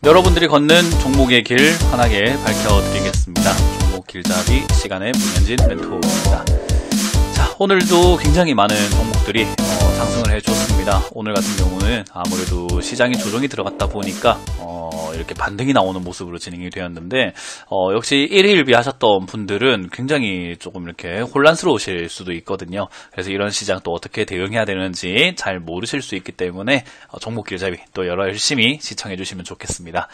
여러분들이 걷는 종목의 길 환하게 밝혀드리겠습니다. 종목 길잡이 시간의 문현진 멘토입니다. 자, 오늘도 굉장히 많은 종목들이 상승을 해줬습니다. 오늘 같은 경우는 아무래도 시장이 조정이 들어갔다 보니까 이렇게 반등이 나오는 모습으로 진행이 되었는데 역시 1일 비하셨던 분들은 굉장히 조금 이렇게 혼란스러우실 수도 있거든요. 그래서 이런 시장 또 어떻게 대응해야 되는지 잘 모르실 수 있기 때문에 종목 길잡이 또 열심히 시청해 주시면 좋겠습니다.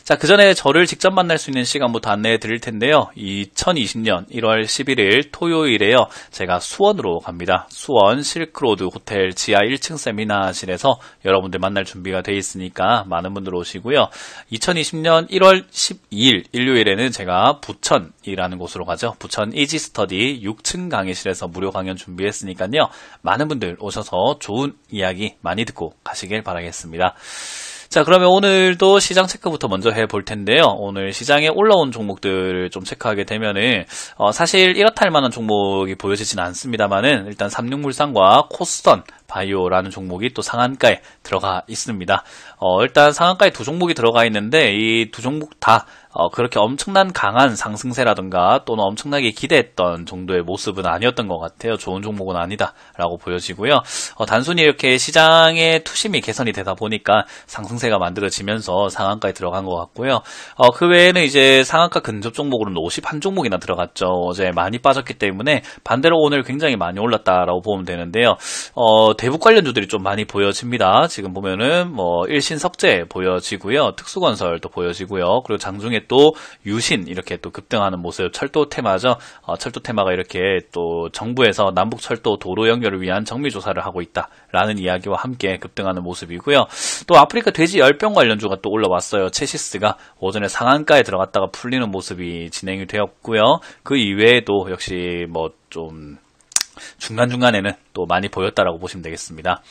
자, 그 전에 저를 직접 만날 수 있는 시간부터 안내해 드릴 텐데요. 2020년 1월 11일 토요일에요. 제가 수원으로 갑니다. 수원 실크로드 호텔 지하 1층 세미나실에서 여러분들 만날 준비가 되어 있으니까 많은 분들 오시고요. 2020년 1월 12일 일요일에는 제가 부천이라는 곳으로 가죠. 부천 이지스터디 6층 강의실에서 무료 강연 준비했으니까요. 많은 분들 오셔서 좋은 이야기 많이 듣고 가시길 바라겠습니다. 자, 그러면 오늘도 시장 체크부터 먼저 해볼 텐데요. 오늘 시장에 올라온 종목들을 좀 체크하게 되면은 사실 이렇다 할 만한 종목이 보여지진 않습니다만은 일단 삼육물산과 코스턴 바이오라는 종목이 또 상한가에 들어가 있습니다. 일단 상한가에 두 종목이 들어가 있는데 이 두 종목 다 그렇게 엄청난 강한 상승세라든가 또는 엄청나게 기대했던 정도의 모습은 아니었던 것 같아요. 좋은 종목은 아니다라고 보여지고요. 단순히 이렇게 시장의 투심이 개선이 되다 보니까 상승세가 만들어지면서 상한가에 들어간 것 같고요. 그 외에는 이제 상한가 근접 종목으로는 51종목이나 들어갔죠. 어제 많이 빠졌기 때문에 반대로 오늘 굉장히 많이 올랐다라고 보면 되는데요. 대북 관련주들이 좀 많이 보여집니다. 지금 보면은 일신석재 보여지고요. 특수건설도 보여지고요. 그리고 장중에 또 유신 이렇게 또 급등하는 모습, 철도 테마죠. 철도 테마가 이렇게 또 정부에서 남북 철도 도로 연결을 위한 정밀 조사를 하고 있다라는 이야기와 함께 급등하는 모습이고요. 또 아프리카 돼지 열병 관련주가 또 올라왔어요. 체시스가 오전에 상한가에 들어갔다가 풀리는 모습이 진행이 되었고요. 그 이외에도 역시 좀 중간중간에는 또 많이 보였다라고 보시면 되겠습니다.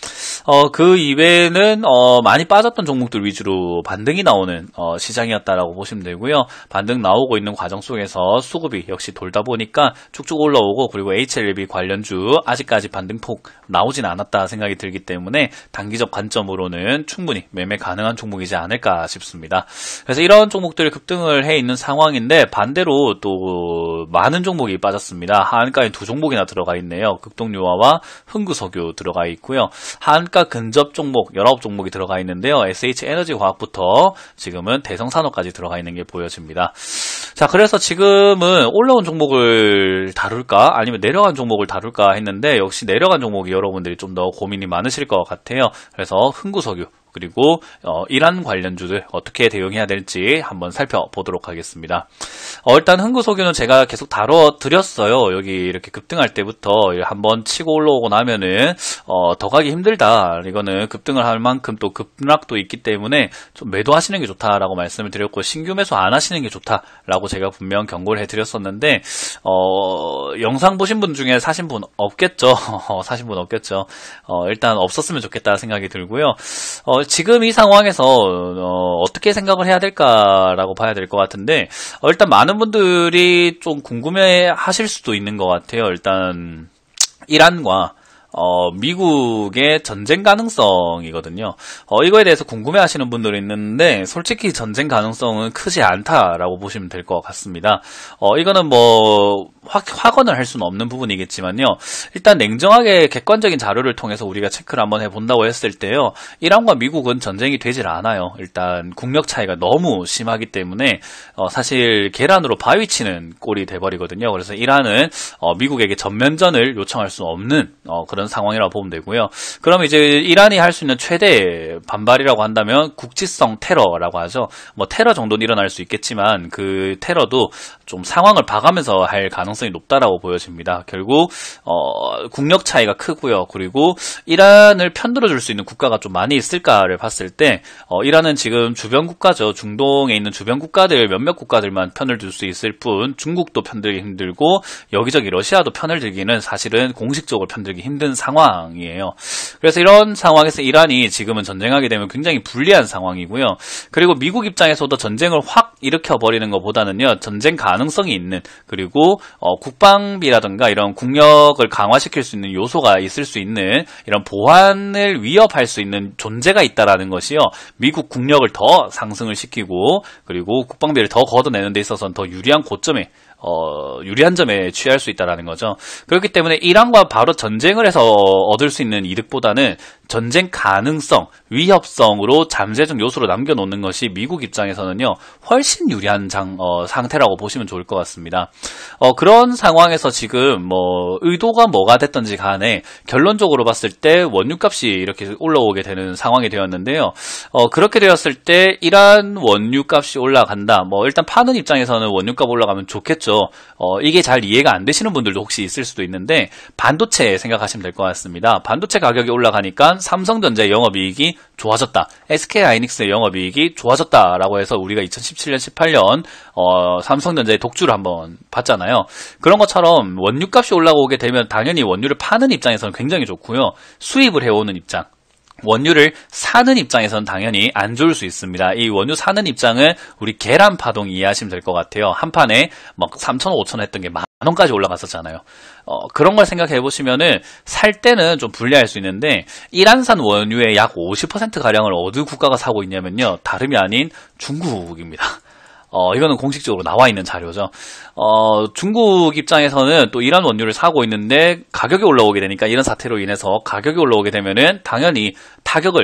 그 이외에는 많이 빠졌던 종목들 위주로 반등이 나오는 시장이었다라고 보시면 되고요. 반등 나오고 있는 과정 속에서 수급이 역시 돌다 보니까 쭉쭉 올라오고, 그리고 HLB 관련주 아직까지 반등폭 나오진 않았다 생각이 들기 때문에 단기적 관점으로는 충분히 매매 가능한 종목이지 않을까 싶습니다. 그래서 이런 종목들 급등을 해 있는 상황인데 반대로 또 많은 종목이 빠졌습니다. 하한가에 두 종목이나 들어가 있네요. 극동유화와 흥구석유 들어가 있고요. 하한가 근접 종목 19종목이 들어가 있는데요. SH에너지화학부터 지금은 대성산업까지 들어가 있는 게 보여집니다. 자, 그래서 지금은 올라온 종목을 다룰까 아니면 내려간 종목을 다룰까 했는데 역시 내려간 종목이 여러분들이 좀 더 고민이 많으실 것 같아요. 그래서 흥구석유 그리고 이란 관련주들 어떻게 대응해야 될지 한번 살펴보도록 하겠습니다. 일단 흥구석유는 제가 계속 다뤄드렸어요. 여기 이렇게 급등할 때부터 한번 치고 올라오고 나면은 더 가기 힘들다. 이거는 급등을 할 만큼 또 급락도 있기 때문에 좀 매도하시는 게 좋다라고 말씀을 드렸고, 신규 매수 안 하시는 게 좋다라고 제가 분명 경고를 해드렸었는데 영상 보신 분 중에 사신 분 없겠죠. 사신 분 없겠죠. 일단 없었으면 좋겠다 생각이 들고요. 지금 이 상황에서 어떻게 생각을 해야 될까라고 봐야 될 것 같은데, 일단 많은 분들이 좀 궁금해 하실 수도 있는 것 같아요. 일단 이란과 미국의 전쟁 가능성이거든요. 이거에 대해서 궁금해 하시는 분들이 있는데 솔직히 전쟁 가능성은 크지 않다라고 보시면 될 것 같습니다. 이거는 확언을 할 수는 없는 부분이겠지만요. 일단 냉정하게 객관적인 자료를 통해서 우리가 체크를 한번 해본다고 했을 때요. 이란과 미국은 전쟁이 되질 않아요. 일단 국력 차이가 너무 심하기 때문에 사실 계란으로 바위 치는 꼴이 돼버리거든요. 그래서 이란은 미국에게 전면전을 요청할 수 없는 그런 상황이라고 보면 되고요. 그럼 이제 이란이 할 수 있는 최대 반발이라고 한다면 국지성 테러라고 하죠. 테러 정도는 일어날 수 있겠지만 그 테러도 좀 상황을 봐가면서 할 가능성이 높다라고 보여집니다. 결국 국력 차이가 크고요. 그리고 이란을 편들어줄 수 있는 국가가 좀 많이 있을까를 봤을 때 이란은 지금 주변 국가죠. 중동에 있는 주변 국가들 몇몇 국가들만 편을 들 수 있을 뿐 중국도 편들기 힘들고 여기저기 러시아도 편을 들기는 사실은 공식적으로 편들기 힘든 상황이에요. 그래서 이런 상황에서 이란이 지금은 전쟁하게 되면 굉장히 불리한 상황이고요. 그리고 미국 입장에서도 전쟁을 확 일으켜버리는 것보다는요, 전쟁 가능성이 있는, 그리고 국방비라든가 이런 국력을 강화시킬 수 있는 요소가 있을 수 있는 이런 보안을 위협할 수 있는 존재가 있다라는 것이요, 미국 국력을 더 상승을 시키고, 그리고 국방비를 더 걷어내는 데 있어서는 더 유리한 고점에 유리한 점에 취할 수 있다는 거죠. 그렇기 때문에 이란과 바로 전쟁을 해서 얻을 수 있는 이득보다는 전쟁 가능성, 위협성으로 잠재적 요소로 남겨놓는 것이 미국 입장에서는요, 훨씬 유리한 상태라고 보시면 좋을 것 같습니다. 그런 상황에서 지금 의도가 뭐가 됐든지 간에 결론적으로 봤을 때 원유값이 이렇게 올라오게 되는 상황이 되었는데요. 그렇게 되었을 때 이란 원유값이 올라간다. 일단 파는 입장에서는 원유값 올라가면 좋겠죠. 이게 잘 이해가 안 되시는 분들도 혹시 있을 수도 있는데, 반도체 생각하시면 될 것 같습니다. 반도체 가격이 올라가니까 삼성전자의 영업이익이 좋아졌다, SK하이닉스의 영업이익이 좋아졌다라고 해서 우리가 2017년, 18년 삼성전자의 독주를 한번 봤잖아요. 그런 것처럼 원유값이 올라오게 되면 당연히 원유를 파는 입장에서는 굉장히 좋고요. 수입을 해오는 입장, 원유를 사는 입장에서는 당연히 안 좋을 수 있습니다. 이 원유 사는 입장은 우리 계란 파동 이해하시면 될 것 같아요. 한 판에 막 3,000원, 5,000원 했던 게 10,000원까지 올라갔었잖아요. 그런 걸 생각해 보시면은 살 때는 좀 불리할 수 있는데, 이란산 원유의 약 50%가량을 어느 국가가 사고 있냐면요, 다름이 아닌 중국입니다. 이거는 공식적으로 나와 있는 자료죠. 중국 입장에서는 또 이란 원유를 사고 있는데 가격이 올라오게 되니까, 이런 사태로 인해서 가격이 올라오게 되면은 당연히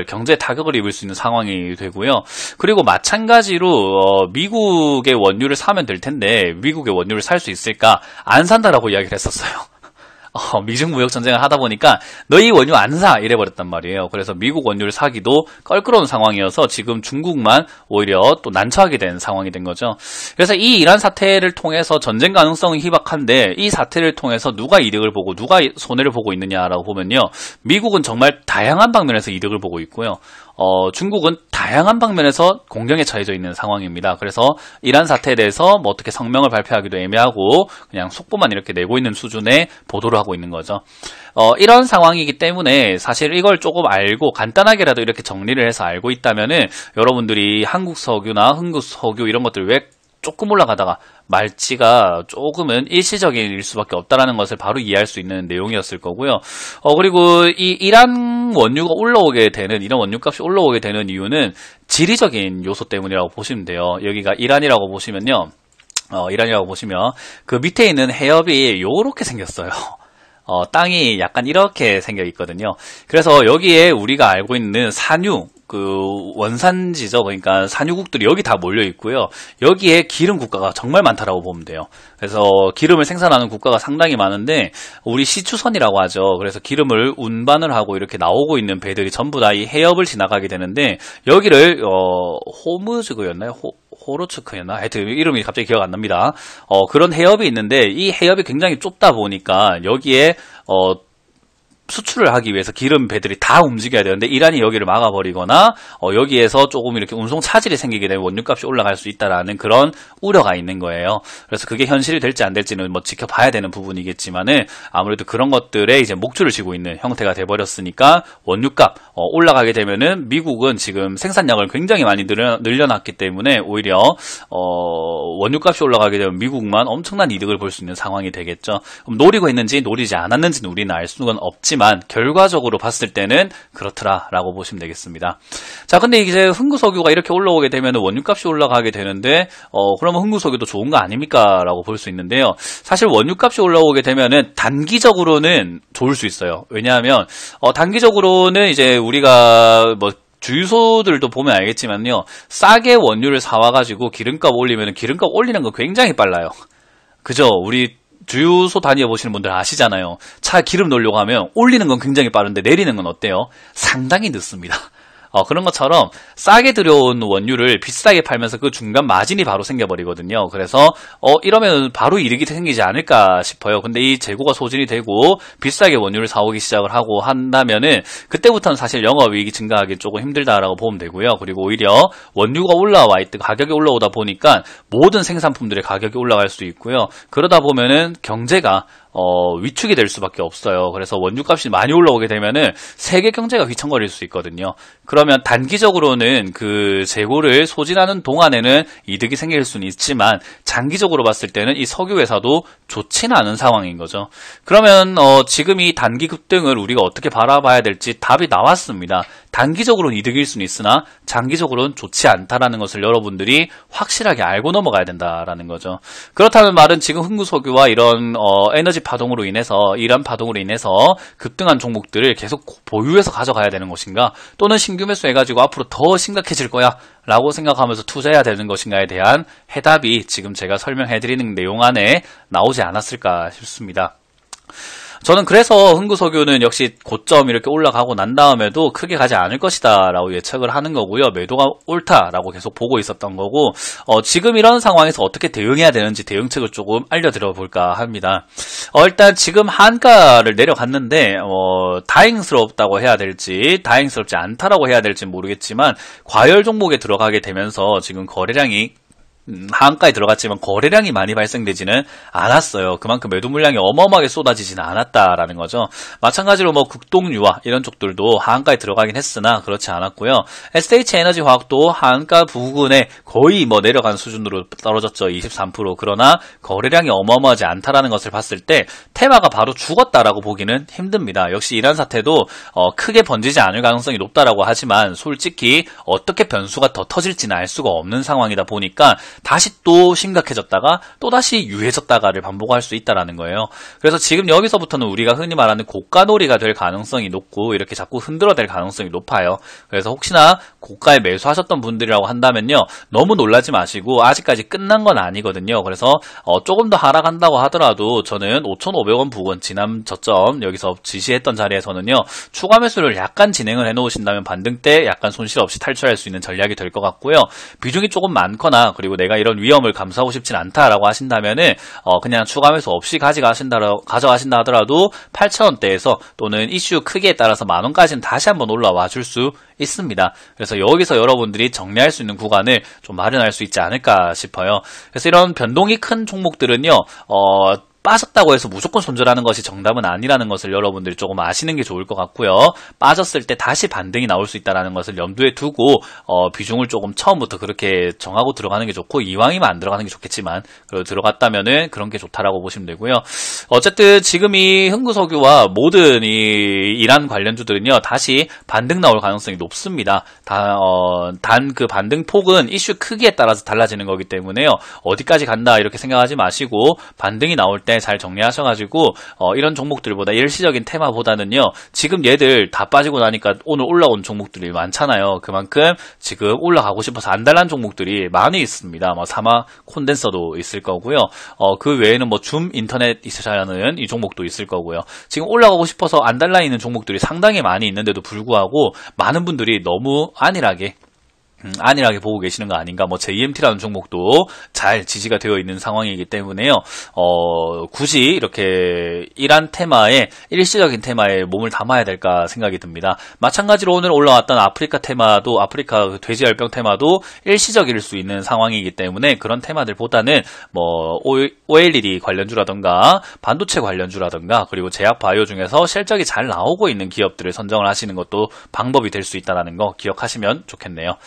경제 타격을 입을 수 있는 상황이 되고요. 그리고 마찬가지로 미국의 원유를 사면 될 텐데 미국의 원유를 살 수 있을까? 안 산다라고 이야기를 했었어요. 미중 무역 전쟁을 하다 보니까 너희 원유 안 사 이래버렸단 말이에요. 그래서 미국 원유를 사기도 껄끄러운 상황이어서 지금 중국만 오히려 또 난처하게 된 상황이 된 거죠. 그래서 이 이란 사태를 통해서 전쟁 가능성이 희박한데, 이 사태를 통해서 누가 이득을 보고 누가 손해를 보고 있느냐라고 보면요, 미국은 정말 다양한 방면에서 이득을 보고 있고요. 중국은 다양한 방면에서 공경에 처해져 있는 상황입니다. 그래서 이란 사태에 대해서 어떻게 성명을 발표하기도 애매하고 그냥 속보만 이렇게 내고 있는 수준의 보도를 하고 있는 거죠. 이런 상황이기 때문에 사실 이걸 조금 알고 간단하게라도 이렇게 정리를 해서 알고 있다면은, 여러분들이 한국 석유나 흥국 석유 이런 것들 왜 조금 올라가다가 말지가 조금은 일시적일 수밖에 없다라는 것을 바로 이해할 수 있는 내용이었을 거고요. 그리고 이 이란 원유가 올라오게 되는, 이런 원유값이 올라오게 되는 이유는 지리적인 요소 때문이라고 보시면 돼요. 여기가 이란이라고 보시면요, 이란이라고 보시면 그 밑에 있는 해협이 요렇게 생겼어요. 땅이 약간 이렇게 생겨 있거든요. 그래서 여기에 우리가 알고 있는 산유, 원산지죠. 그러니까 산유국들이 여기 다 몰려 있고요. 여기에 기름 국가가 정말 많다라고 보면 돼요. 그래서 기름을 생산하는 국가가 상당히 많은데, 우리 시추선이라고 하죠. 그래서 기름을 운반을 하고 이렇게 나오고 있는 배들이 전부 다 이 해협을 지나가게 되는데, 여기를 호무즈그였나요? 호로츠크였나? 하여튼 이름이 갑자기 기억 안 납니다. 그런 해협이 있는데, 이 해협이 굉장히 좁다 보니까 여기에 수출을 하기 위해서 기름 배들이 다 움직여야 되는데, 이란이 여기를 막아버리거나 여기에서 조금 이렇게 운송 차질이 생기게 되면 원유값이 올라갈 수 있다라는 그런 우려가 있는 거예요. 그래서 그게 현실이 될지 안 될지는 지켜봐야 되는 부분이겠지만은, 아무래도 그런 것들에 이제 목줄을 쥐고 있는 형태가 돼버렸으니까 원유값 올라가게 되면은, 미국은 지금 생산량을 굉장히 많이 늘려놨기 때문에 오히려 원유값이 올라가게 되면 미국만 엄청난 이득을 볼 수 있는 상황이 되겠죠. 그럼 노리고 있는지 노리지 않았는지는 우리는 알 수는 없지만, 결과적으로 봤을 때는 그렇더라라고 보시면 되겠습니다. 자, 근데 이제 흥구석유가 이렇게 올라오게 되면 원유값이 올라가게 되는데, 그러면 흥구석유도 좋은 거 아닙니까? 라고 볼 수 있는데요. 사실 원유값이 올라오게 되면은 단기적으로는 좋을 수 있어요. 왜냐하면 단기적으로는 이제 우리가 주유소들도 보면 알겠지만요, 싸게 원유를 사와가지고 기름값 올리면 기름값 올리는 거 굉장히 빨라요. 그죠? 우리 주유소 다녀보시는 분들 아시잖아요. 차 기름 넣으려고 하면 올리는 건 굉장히 빠른데 내리는 건 어때요? 상당히 늦습니다. 그런 것처럼 싸게 들여온 원유를 비싸게 팔면서 그 중간 마진이 바로 생겨버리거든요. 그래서 이러면 바로 이득이 생기지 않을까 싶어요. 근데 이 재고가 소진이 되고 비싸게 원유를 사오기 시작을 하고 한다면은, 그때부터는 사실 영업이익이 증가하기 조금 힘들다라고 보면 되고요. 그리고 오히려 원유가 올라와 있고 가격이 올라오다 보니까 모든 생산품들의 가격이 올라갈 수 있고요. 그러다 보면은 경제가 위축이 될 수밖에 없어요. 그래서 원유값이 많이 올라오게 되면은 세계 경제가 휘청거릴 수 있거든요. 그러면 단기적으로는 그 재고를 소진하는 동안에는 이득이 생길 수는 있지만 장기적으로 봤을 때는 이 석유 회사도 좋지는 않은 상황인 거죠. 그러면 지금 이 단기 급등을 우리가 어떻게 바라봐야 될지 답이 나왔습니다. 단기적으로는 이득일 수는 있으나 장기적으로는 좋지 않다라는 것을 여러분들이 확실하게 알고 넘어가야 된다라는 거죠. 그렇다는 말은 지금 흥구석유와 이런 에너지 파동으로 인해서 이란 파동으로 인해서 급등한 종목들을 계속 보유해서 가져가야 되는 것인가, 또는 신규 매수해가지고 앞으로 더 심각해질 거야 라고 생각하면서 투자해야 되는 것인가에 대한 해답이 지금 제가 설명해드리는 내용 안에 나오지 않았을까 싶습니다. 저는 그래서 흥구석유는 역시 고점 이렇게 올라가고 난 다음에도 크게 가지 않을 것이다 라고 예측을 하는 거고요. 매도가 옳다라고 계속 보고 있었던 거고, 지금 이런 상황에서 어떻게 대응해야 되는지 대응책을 조금 알려드려 볼까 합니다. 일단 지금 한가를 내려갔는데 다행스럽다고 해야 될지 다행스럽지 않다라고 해야 될지 모르겠지만 과열 종목에 들어가게 되면서 지금 거래량이 하한가에 들어갔지만 거래량이 많이 발생되지는 않았어요. 그만큼 매도 물량이 어마어마하게 쏟아지지는 않았다라는 거죠. 마찬가지로 극동유화 이런 쪽들도 하한가에 들어가긴 했으나 그렇지 않았고요. SH에너지화학도 하한가 부근에 거의 내려간 수준으로 떨어졌죠. 23%. 그러나 거래량이 어마어마하지 않다라는 것을 봤을 때 테마가 바로 죽었다라고 보기는 힘듭니다. 역시 이란 사태도 크게 번지지 않을 가능성이 높다라고 하지만 솔직히 어떻게 변수가 더 터질지는 알 수가 없는 상황이다 보니까 다시 또 심각해졌다가 또다시 유해졌다가를 반복할 수 있다는 거예요. 그래서 지금 여기서부터는 우리가 흔히 말하는 고가놀이가 될 가능성이 높고 이렇게 자꾸 흔들어댈 가능성이 높아요. 그래서 혹시나 고가에 매수하셨던 분들이라고 한다면요, 너무 놀라지 마시고 아직까지 끝난 건 아니거든요. 그래서 조금 더 하락한다고 하더라도 저는 5,500원 부근 지난 저점 여기서 지시했던 자리에서는요, 추가 매수를 약간 진행을 해놓으신다면 반등 때 약간 손실 없이 탈출할 수 있는 전략이 될 것 같고요. 비중이 조금 많거나 그리고 내가 이런 위험을 감수하고 싶진 않다라고 하신다면은 그냥 추가 매수 없이 가져가신다 하더라도 8,000원대에서 또는 이슈 크기에 따라서 만원까지는 다시 한번 올라와 줄 수 있습니다. 그래서 여기서 여러분들이 정리할 수 있는 구간을 좀 마련할 수 있지 않을까 싶어요. 그래서 이런 변동이 큰 종목들은요, 빠졌다고 해서 무조건 손절하는 것이 정답은 아니라는 것을 여러분들이 조금 아시는 게 좋을 것 같고요. 빠졌을 때 다시 반등이 나올 수 있다는 것을 염두에 두고 비중을 조금 처음부터 그렇게 정하고 들어가는 게 좋고, 이왕이면 안 들어가는 게 좋겠지만 그리고 들어갔다면은 그런 게 좋다라고 보시면 되고요. 어쨌든 지금 이 흥구석유와 모든 이 이란 관련주들은요, 다시 반등 나올 가능성이 높습니다. 단 그 반등 폭은 이슈 크기에 따라서 달라지는 거기 때문에요, 어디까지 간다 이렇게 생각하지 마시고 반등이 나올 때 잘 정리하셔가지고 이런 종목들보다 일시적인 테마보다는요, 지금 얘들 다 빠지고 나니까 오늘 올라온 종목들이 많잖아요. 그만큼 지금 올라가고 싶어서 안달난 종목들이 많이 있습니다. 사마 콘덴서도 있을 거고요. 그 외에는 줌 인터넷 이사라는 이 종목도 있을 거고요. 지금 올라가고 싶어서 안달나 있는 종목들이 상당히 많이 있는데도 불구하고 많은 분들이 너무 안일하게 보고 계시는 거 아닌가. JMT라는 종목도 잘 지지가 되어 있는 상황이기 때문에요. 굳이 이렇게 이란 테마에, 일시적인 테마에 몸을 담아야 될까 생각이 듭니다. 마찬가지로 오늘 올라왔던 아프리카 테마도, 아프리카 돼지열병 테마도 일시적일 수 있는 상황이기 때문에 그런 테마들보다는 OLED 관련주라던가 반도체 관련주라던가 그리고 제약 바이오 중에서 실적이 잘 나오고 있는 기업들을 선정을 하시는 것도 방법이 될 수 있다는 거 기억하시면 좋겠네요.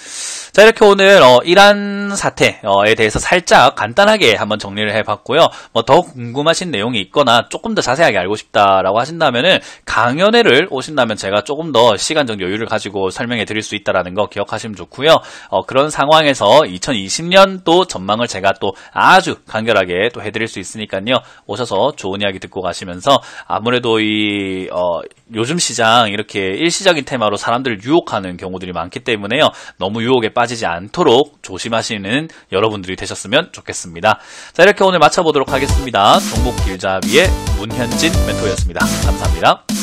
자, 이렇게 오늘 이란 사태에 대해서 살짝 간단하게 한번 정리를 해봤고요. 더 궁금하신 내용이 있거나 조금 더 자세하게 알고 싶다라고 하신다면은 강연회를 오신다면 제가 조금 더 시간적 여유를 가지고 설명해 드릴 수 있다라는 거 기억하시면 좋고요. 그런 상황에서 2020년도 전망을 제가 또 아주 간결하게 또 해드릴 수 있으니까요. 오셔서 좋은 이야기 듣고 가시면서, 아무래도 이 요즘 시장 이렇게 일시적인 테마로 사람들을 유혹하는 경우들이 많기 때문에요. 너무 유혹에 빠지지 않도록 조심하시는 여러분들이 되셨으면 좋겠습니다. 자, 이렇게 오늘 마쳐보도록 하겠습니다. 종목 길잡이의 문현진 멘토였습니다. 감사합니다.